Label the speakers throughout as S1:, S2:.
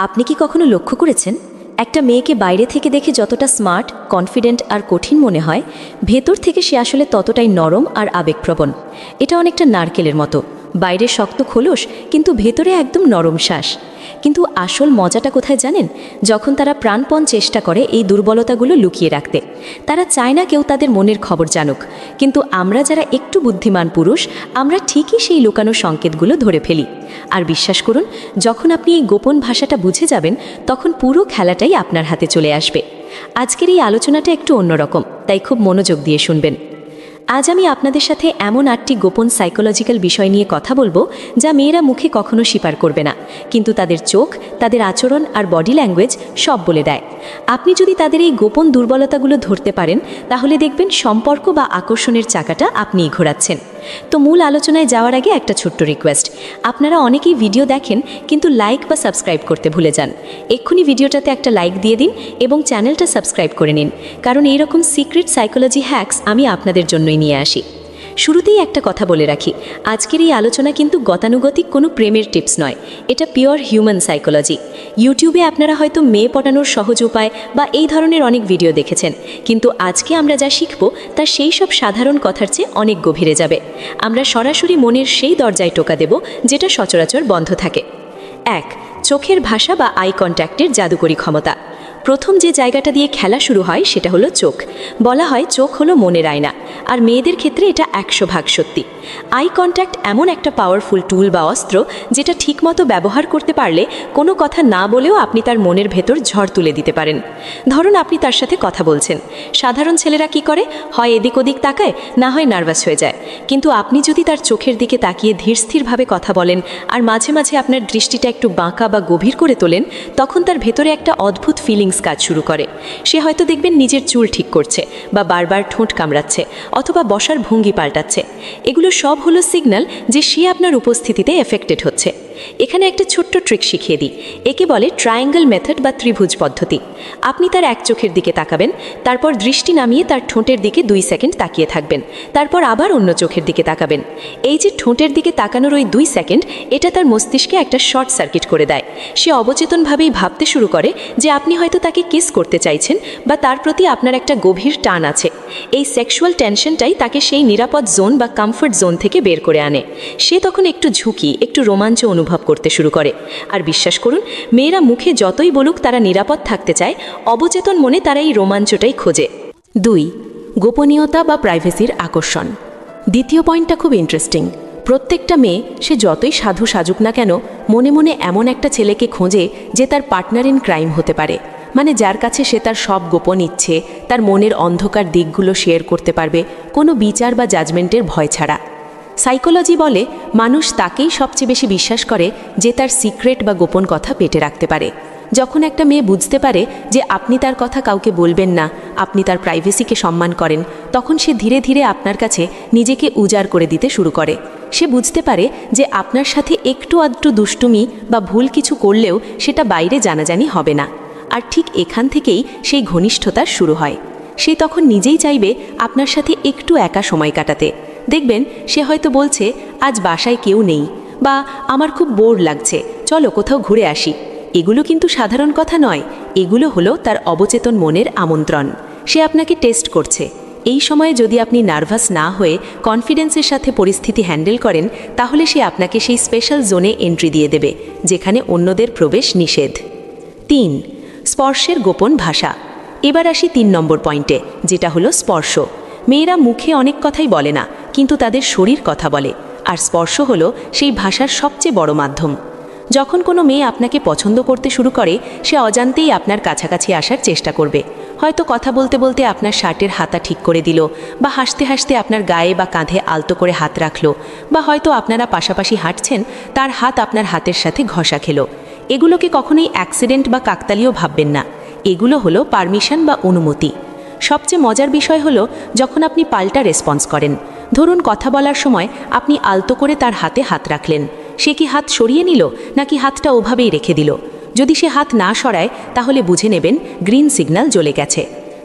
S1: আপনি কি কখনো লক্ষ্য করেছেন একটা মেয়েকে বাইরে থেকে দেখে যতটা স্মার্ট, কনফিডেন্ট আর কঠিন মনে হয়, ভেতর থেকে সে আসলে ততটাই নরম আর আবেগপ্রবণ। এটা অনেকটা নারকেলের মতো, বাইরে শক্ত খোলস কিন্তু ভেতরে একদম নরম শ্বাস। কিন্তু আসল মজাটা কোথায় জানেন? যখন তারা প্রাণপণ চেষ্টা করে এই দুর্বলতাগুলো লুকিয়ে রাখতে। তারা চায় না কেউ তাদের মনের খবর জানুক, কিন্তু আমরা যারা একটু বুদ্ধিমান পুরুষ, আমরা ঠিকই সেই লুকানো সংকেতগুলো ধরে ফেলি। আর বিশ্বাস করুন, যখন আপনি এই গোপন ভাষাটা বুঝে যাবেন, তখন পুরো খেলাটাই আপনার হাতে চলে আসবে। আজকের এই আলোচনাটা একটু অন্যরকম, তাই খুব মনোযোগ দিয়ে শুনবেন। আজ আমি আপনাদের সাথে এমন 8টি গোপন সাইকোলজিক্যাল বিষয় নিয়ে কথা বলবো, যা মেয়েরা মুখে কখনো স্বীকার করবে না, কিন্তু তাদের চোখ, তাদের আচরণ আর বডি ল্যাঙ্গুয়েজ সব বলে দেয়। আপনি যদি তাদের এই গোপন দুর্বলতাগুলো ধরতে পারেন, তাহলে দেখবেন সম্পর্ক বা আকর্ষণের চাকাটা আপনিই ঘোরাচ্ছেন। তো মূল আলোচনায় যাওয়ার আগে একটা ছোট্ট রিকোয়েস্ট। আপনারা অনেকেই ভিডিও দেখেন কিন্তু লাইক বা সাবস্ক্রাইব করতে ভুলে যান। এক্ষুনি ভিডিওটাতে একটা লাইক দিয়ে দিন এবং চ্যানেলটা সাবস্ক্রাইব করে নিন, কারণ এইরকম সিক্রেট সাইকোলজি হ্যাকস আমি আপনাদের জন্যই নিয়ে আসি। শুরুতেই একটা কথা বলে রাখি, আজকের এই আলোচনা কিন্তু গতানুগতিক কোনো প্রেমের টিপস নয়, এটা পিওর হিউম্যান সাইকোলজি। ইউটিউবে আপনারা হয়তো মেয়ে পটানোর সহজ উপায় বা এই ধরনের অনেক ভিডিও দেখেছেন, কিন্তু আজকে আমরা যা শিখব তা সেই সব সাধারণ কথার চেয়ে অনেক গভীরে যাবে। আমরা সরাসরি মনের সেই দরজায় টোকা দেব যেটা সচরাচর বন্ধ থাকে। 1. চোখের ভাষা বা আই কন্ট্যাক্টের জাদুকরী ক্ষমতা। প্রথম যে জায়গাটা দিয়ে খেলা শুরু হয় সেটা হলো চোখ। বলা হয় চোখ হলো মনের আয়না, আর মেয়েদের ক্ষেত্রে এটা 100% সত্যি। আই কন্ট্যাক্ট এমন একটা পাওয়ারফুল টুল বা অস্ত্র, যেটা ঠিকমতো ব্যবহার করতে পারলে কোনো কথা না বলেও আপনি তার মনের ভেতর ঝড় তুলে দিতে পারেন। ধরুন আপনি তার সাথে কথা বলছেন, সাধারণ ছেলেরা কি করে, হয় এদিক ওদিক তাকায়, না হয় নার্ভাস হয়ে যায়। কিন্তু আপনি যদি তার চোখের দিকে তাকিয়ে ধীরস্থিরভাবে কথা বলেন আর মাঝে মাঝে আপনার দৃষ্টিটা একটু বাঁকা বা গভীর করে তোলেন, তখন তার ভেতরে একটা অদ্ভুত ফিলিংস কাজ শুরু করে। সে হয়তো দেখবেন নিজের চুল ঠিক করছে, বা বারবার ঠোঁট কামড়াচ্ছে, অথবা বসার ভঙ্গি পাল্টাচ্ছে। এগুলো সব হলো সিগন্যাল যে সে আপনার উপস্থিতিতে এফেক্টেড হচ্ছে। এখানে একটা ছোট্ট ট্রিক শিখিয়ে দিই, একে বলে ট্রায়াঙ্গেল মেথড বা ত্রিভুজ পদ্ধতি। আপনি তার এক চোখের দিকে তাকাবেন, তারপর দৃষ্টি নামিয়ে তার ঠোঁটের দিকে 2 সেকেন্ড তাকিয়ে থাকবেন, তারপর আবার অন্য চোখের দিকে তাকাবেন। এই যে ঠোঁটের দিকে তাকানোর ওই 2 সেকেন্ড, এটা তার মস্তিষ্কে একটা শর্ট সার্কিট করে দেয়। সে অবচেতনভাবেই ভাবতে শুরু করে যে আপনি হয়তো তাকে কিস করতে চাইছেন, বা তার প্রতি আপনার একটা গভীর টান আছে। এই সেক্সুয়াল টেনশনটাই তাকে সেই নিরাপদ জোন বা কমফর্ট জোন থেকে বের করে আনে। সে তখন একটু ঝুঁকি, একটু রোমাঞ্চ অনুভব করতে শুরু করে। আর বিশ্বাস করুন, মেয়েরা মুখে যতই বলুক তারা নিরাপদ থাকতে চায়, অবচেতন মনে তারা এই রোমাঞ্চটাই খোঁজে। 2. গোপনীয়তা বা প্রাইভেসির আকর্ষণ। দ্বিতীয় পয়েন্টটা খুব ইন্টারেস্টিং। প্রত্যেকটা মেয়ে, সে যতই সাধু সাজুক না কেন, মনে মনে এমন একটা ছেলেকে খোঁজে যে তার পার্টনার ইন ক্রাইম হতে পারে। মানে যার কাছে সে তার সব গোপন ইচ্ছে, তার মনের অন্ধকার দিকগুলো শেয়ার করতে পারবে, কোনো বিচার বা জাজমেন্টের ভয় ছাড়া। সাইকোলজি বলে মানুষ তাকেই সবচেয়ে বেশি বিশ্বাস করে যে তার সিক্রেট বা গোপন কথা পেটে রাখতে পারে। যখন একটা মেয়ে বুঝতে পারে যে আপনি তার কথা কাউকে বলবেন না, আপনি তার প্রাইভেসিকে সম্মান করেন, তখন সে ধীরে ধীরে আপনার কাছে নিজেকে উজাড় করে দিতে শুরু করে। সে বুঝতে পারে যে আপনার সাথে একটু আধটু দুষ্টুমি বা ভুল কিছু করলেও সেটা বাইরে জানাজানি হবে না। আর ঠিক এখান থেকেই সেই ঘনিষ্ঠতা শুরু হয়। সে তখন নিজেই চাইবে আপনার সাথে একটু একা সময় কাটাতে। দেখবেন সে হয়তো বলছে, আজ বাসায় কেউ নেই, বা আমার খুব বোর লাগছে, চলো কোথাও ঘুরে আসি। এগুলো কিন্তু সাধারণ কথা নয়, এগুলো হলো তার অবচেতন মনের আমন্ত্রণ। সে আপনাকে টেস্ট করছে। এই সময়ে যদি আপনি নার্ভাস না হয়ে কনফিডেন্সের সাথে পরিস্থিতি হ্যান্ডেল করেন, তাহলে সে আপনাকে সেই স্পেশাল জোনে এন্ট্রি দিয়ে দেবে যেখানে অন্যদের প্রবেশ নিষেধ। 3. স্পর্শের গোপন ভাষা। এবার আসি 3 নম্বর পয়েন্টে, যেটা হলো স্পর্শ। মেয়েরা মুখে অনেক কথাই বলে না, কিন্তু তাদের শরীর কথা বলে, আর স্পর্শ হলো সেই ভাষার সবচেয়ে বড় মাধ্যম। যখন কোনো মেয়ে আপনাকে পছন্দ করতে শুরু করে, সে অজান্তেই আপনার কাছাকাছি আসার চেষ্টা করবে। হয়তো কথা বলতে বলতে আপনার শার্টের হাতা ঠিক করে দিল, বা হাসতে হাসতে আপনার গায়ে বা কাঁধে আলতো করে হাত রাখলো, বা হয়তো আপনারা পাশাপাশি হাঁটছেন, তার হাত আপনার হাতের সাথে ঘষা খেলো। এগুলোকে কখনোই অ্যাক্সিডেন্ট বা কাকতালীয় ভাববেন না, এগুলো হলো পারমিশন বা অনুমতি। সবচেয়ে মজার বিষয় হলো যখন আপনি পাল্টা রেসপন্স করেন। ধরুন কথা বলার সময় আপনি আলতো করে তার হাতে হাত রাখলেন, সে কি হাত সরিয়ে নিল নাকি হাতটা ওভাবেই রেখে দিল? যদি সে হাত না সরায়, তাহলে বুঝে নেবেন গ্রিন সিগন্যাল জ্বলে গেছে।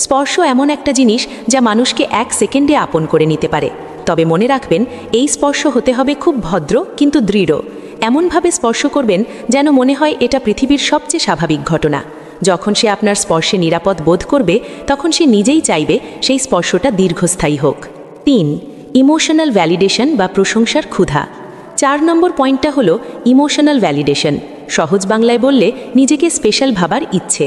S1: স্পর্শ এমন একটা জিনিস যা মানুষকে 1 সেকেন্ডে আপন করে নিতে পারে। তবে মনে রাখবেন, এই স্পর্শ হতে হবে খুব ভদ্র কিন্তু দৃঢ়।
S2: এমনভাবে স্পর্শ করবেন যেন মনে হয় এটা পৃথিবীর সবচেয়ে স্বাভাবিক ঘটনা। যখন সে আপনার স্পর্শে নিরাপদ বোধ করবে তখন সে নিজেই চাইবে সেই স্পর্শটা দীর্ঘস্থায়ী হোক। 3. ইমোশনাল ভ্যালিডেশন বা প্রশংসার ক্ষুধা। 4 নম্বর পয়েন্টটা হলো ইমোশনাল ভ্যালিডেশন। সহজ বাংলায় বললে নিজেকে স্পেশাল ভাবার ইচ্ছে।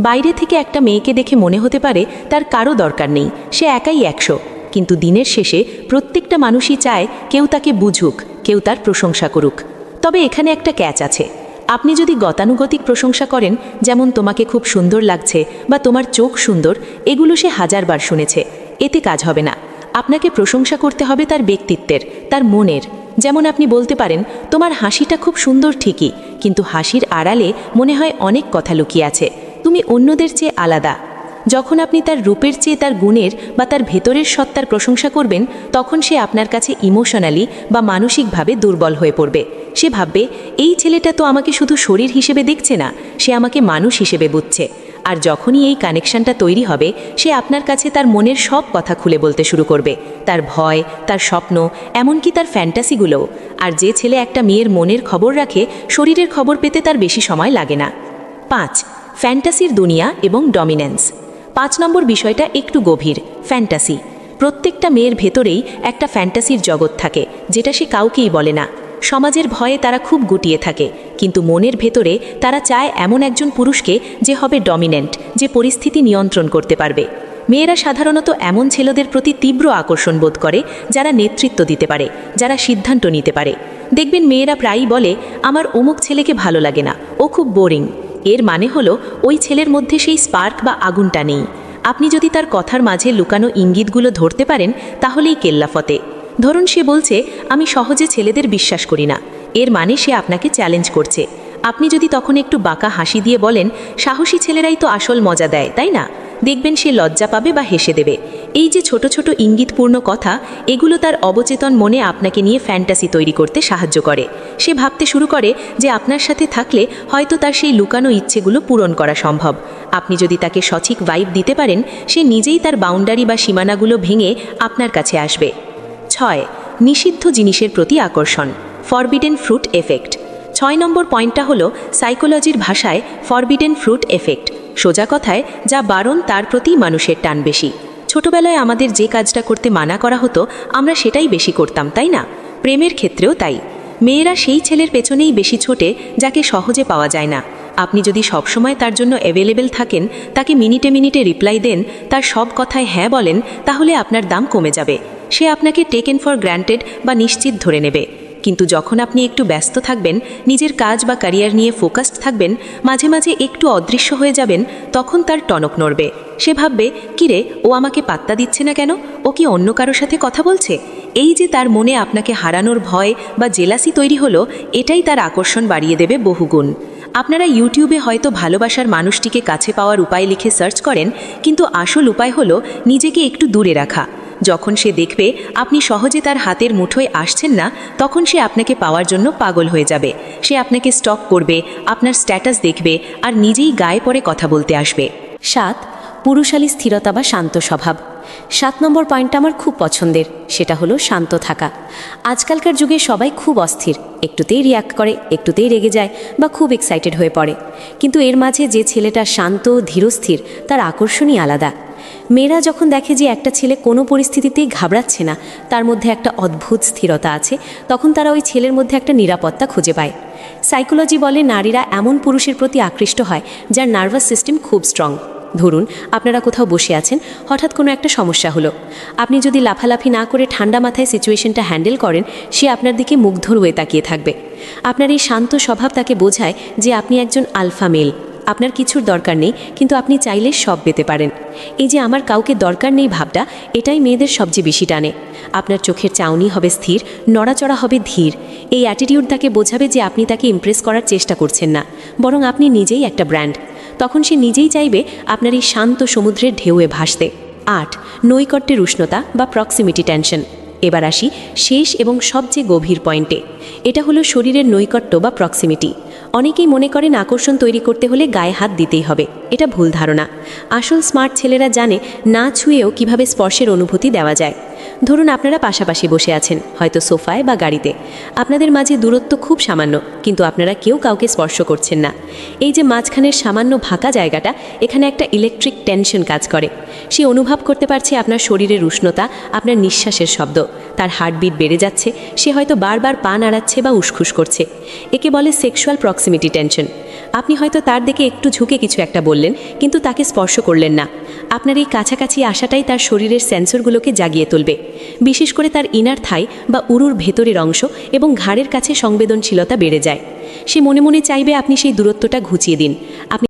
S2: বাইরে থেকে একটা মেয়েকে দেখে মনে হতে পারে তার কারো দরকার নেই, সে একাই 100, কিন্তু দিনের শেষে প্রত্যেকটা মানুষই চায় কেউ তাকে বুঝুক, কেউ তার প্রশংসা করুক। তবে এখানে একটা ক্যাচ আছে। আপনি যদি গতানুগতিক প্রশংসা করেন, যেমন তোমাকে খুব সুন্দর লাগছে বা তোমার চোখ সুন্দর, এগুলো সে 1000 বার শুনেছে, এতে কাজ হবে না। আপনাকে প্রশংসা করতে হবে তার ব্যক্তিত্বের, তার মনের। যেমন আপনি বলতে পারেন, তোমার হাসিটা খুব সুন্দর ঠিকই, কিন্তু হাসির আড়ালে মনে হয় অনেক কথা লুকিয়ে আছে, তুমি অন্যদের চেয়ে আলাদা। যখন আপনি তার রূপের চেয়ে তার গুণের বা তার ভেতরের সত্তার প্রশংসা করবেন, তখন সে আপনার কাছে ইমোশনালি বা মানসিকভাবে দুর্বল হয়ে পড়বে। সে ভাববে, এই ছেলেটা তো আমাকে শুধু শরীর হিসেবে দেখছে না, সে আমাকে মানুষ হিসেবে বুঝছে। আর যখনই এই কানেকশনটা তৈরি হবে, সে আপনার কাছে তার মনের সব কথা খুলে বলতে শুরু করবে, তার ভয়, তার স্বপ্ন, এমনকি তার ফ্যান্টাসিগুলোও। আর যে ছেলে একটা মেয়ের মনের খবর রাখে, শরীরের খবর পেতে তার বেশি সময় লাগে না। 5. ফ্যান্টাসির দুনিয়া এবং ডমিনেন্স। 5 নম্বর বিষয়টা একটু গভীর। ফ্যান্টাসি। প্রত্যেকটা মেয়ের ভেতরেই একটা ফ্যান্টাসির জগৎ থাকে, যেটা সে কাউকেই বলে না। সমাজের ভয়ে তারা খুব গুটিয়ে থাকে, কিন্তু মনের ভেতরে তারা চায় এমন একজন পুরুষকে যে হবে ডমিনেন্ট, যে পরিস্থিতি নিয়ন্ত্রণ করতে পারবে। মেয়েরা সাধারণত এমন ছেলেদের প্রতি তীব্র আকর্ষণ বোধ করে যারা নেতৃত্ব দিতে পারে, যারা সিদ্ধান্ত নিতে পারে। দেখবেন মেয়েরা প্রায়ই বলে, আমার অমুক ছেলেকে ভালো লাগে না, ও খুব বোরিং। এর মানে হলো ওই ছেলের মধ্যে সেই স্পার্ক বা আগুনটা নেই। আপনি যদি তার কথার মাঝে লুকানো ইঙ্গিতগুলো ধরতে পারেন, তাহলেই কেল্লাফতে। ধরুন সে বলছে, আমি সহজে ছেলেদের বিশ্বাস করি না, এর মানে সে আপনাকে চ্যালেঞ্জ করছে। আপনি যদি তখন একটু বাঁকা হাসি দিয়ে বলেন, সাহসী ছেলেরাই তো আসল মজা দেয়, তাই না? দেখবেন সে লজ্জা পাবে বা হেসে দেবে। এই যে ছোট ছোট ইঙ্গিতপূর্ণ কথা, এগুলো তার অবচেতন মনে আপনাকে নিয়ে ফ্যান্টাসি তৈরি করতে সাহায্য করে। সে ভাবতে শুরু করে যে আপনার সাথে থাকলে হয়তো তার সেই লুকানো ইচ্ছেগুলো পূরণ করা সম্ভব। আপনি যদি তাকে সঠিক ভাইব দিতে পারেন, সে নিজেই তার বাউন্ডারি বা সীমানাগুলো ভেঙে আপনার কাছে আসবে। 6. নিষিদ্ধ জিনিসের প্রতি আকর্ষণ। Forbidden fruit effect. 6 নম্বর পয়েন্টটা হলো সাইকোলজির ভাষায় ফরবিডেন ফ্রুট এফেক্ট। সোজা কথায়, যা বারণ তার প্রতি মানুষের টান বেশি। ছোটবেলায় আমাদের যে কাজটা করতে মানা করা হতো, আমরা সেটাই বেশি করতাম, তাই না? প্রেমের ক্ষেত্রেও তাই। মেয়েরা সেই ছেলের পেছনেই বেশি ছোটে যাকে সহজে পাওয়া যায় না। আপনি যদি সবসময় তার জন্য অ্যাভেলেবেল থাকেন, তাকে মিনিটে মিনিটে রিপ্লাই দেন, তার সব কথায় হ্যাঁ বলেন, তাহলে আপনার দাম কমে যাবে। সে আপনাকে টেকেন ফর গ্র্যান্টেড বা নিশ্চিত ধরে নেবে। কিন্তু যখন আপনি একটু ব্যস্ত থাকবেন, নিজের কাজ বা ক্যারিয়ার নিয়ে ফোকাসড থাকবেন, মাঝে মাঝে একটু অদৃশ্য হয়ে যাবেন, তখন তার টনক নড়বে। সে ভাববে, কিরে, ও আমাকে পাত্তা দিচ্ছে না কেন? ও কি অন্য কারোর সাথে কথা বলছে? এই যে তার মনে আপনাকে হারানোর ভয় বা জেলাসি তৈরি হলো, এটাই তার আকর্ষণ বাড়িয়ে দেবে বহুগুণ। আপনারা ইউটিউবে হয়তো ভালোবাসার মানুষটিকে কাছে পাওয়ার উপায় লিখে সার্চ করেন, কিন্তু আসল উপায় হলো নিজেকে একটু দূরে রাখা। যখন সে দেখবে আপনি সহজে তার হাতের মুঠোয় আসছেন না, তখন সে আপনাকে পাওয়ার জন্য পাগল হয়ে যাবে। সে আপনাকে স্টক করবে, আপনার স্ট্যাটাস দেখবে, আর নিজেই গায়ে পড়ে কথা বলতে আসবে।
S1: 7. পুরুষালী স্থিরতা বা শান্ত স্বভাব। 7 নম্বর পয়েন্টটা আমার খুব পছন্দের, সেটা হলো শান্ত থাকা। আজকালকার যুগে সবাই খুব অস্থির, একটুতেই রিয়াক্ট করে, একটুতেই রেগে যায় বা খুব এক্সাইটেড হয়ে পড়ে। কিন্তু এর মাঝে যে ছেলেটা শান্ত ধীরস্থির, তার আকর্ষণই আলাদা। মেয়েরা যখন দেখে যে একটা ছেলে কোনো পরিস্থিতিতেই ঘাবড়াচ্ছে না, তার মধ্যে একটা অদ্ভুত স্থিরতা আছে, তখন তারা ওই ছেলের মধ্যে একটা নিরাপত্তা খুঁজে পায়। সাইকোলজি বলে নারীরা এমন পুরুষের প্রতি আকৃষ্ট হয় যার নার্ভাস সিস্টেম খুব স্ট্রং। ধরুন আপনারা কোথাও বসে আছেন, হঠাৎ কোনো একটা সমস্যা হলো। আপনি যদি লাফালাফি না করে ঠান্ডা মাথায় সিচুয়েশনটা হ্যান্ডেল করেন, সে আপনার দিকে মুগ্ধ হয়ে তাকিয়ে থাকবে। আপনার এই শান্ত স্বভাব তাকে বোঝায় যে আপনি একজন আলফা মেল। আপনার কিছুর দরকার নেই, কিন্তু আপনি চাইলে সব পেতে পারেন। এই যে আমার কাউকে দরকার নেই ভাবটা, এটাই মেয়েদের সবচেয়ে বেশি টানে। আপনার চোখের চাউনি হবে স্থির, নড়াচড়া হবে ধীর। এই অ্যাটিটিউড তাকে বোঝাবে যে আপনি তাকে ইমপ্রেস করার চেষ্টা করছেন না, বরং আপনি নিজেই একটা ব্র্যান্ড। তখন সে নিজেই চাইবে আপনার এই শান্ত সমুদ্রের ঢেউয়ে ভাসতে। 8. নৈকট্যের উষ্ণতা বা প্রক্সিমিটি টেনশন। এবার আসি শেষ এবং সবচেয়ে গভীর পয়েন্টে। এটা হলো শরীরের নৈকট্য বা প্রক্সিমিটি। অনেকেই মনে করেন আকর্ষণ তৈরি করতে হলে গায়ে হাত দিতেই হবে, এটা ভুল ধারণা। আসল স্মার্ট ছেলেরা জানে না ছুঁয়েও কিভাবে স্পর্শের অনুভূতি দেওয়া যায়। ধরুন আপনারা পাশাপাশি বসে আছেন, হয়তো সোফায় বা গাড়িতে। আপনাদের মাঝে দূরত্ব খুব সামান্য, কিন্তু আপনারা কেউ কাউকে স্পর্শ করছেন না। এই যে মাঝখানের সামান্য ফাঁকা জায়গাটা, এখানে একটা ইলেকট্রিক টেনশন কাজ করে। সে অনুভব করতে পারছে আপনার শরীরের উষ্ণতা, আপনার নিঃশ্বাসের শব্দ। তার হার্টবিট বেড়ে যাচ্ছে, সে হয়তো বারবার পা নাড়াচ্ছে বা উসখুস করছে। একে বলে সেক্সুয়াল প্রক্সিমিটি টেনশন। আপনি হয়তো তার দিকে একটু ঝুঁকে কিছু একটা বললেন, কিন্তু তাকে স্পর্শ করলেন না। আপনার এই কাছাকাছি আসাটাই তার শরীরের সেন্সরগুলোকে জাগিয়ে তুলবে, বিশেষ করে তার ইনার থাই বা উরুর ভেতরের অংশ এবং ঘাড়ের কাছে সংবেদনশীলতা বেড়ে যায়। সে মনে মনে চাইবে আপনি সেই দূরত্বটা ঘুচিয়ে দিন। আপনি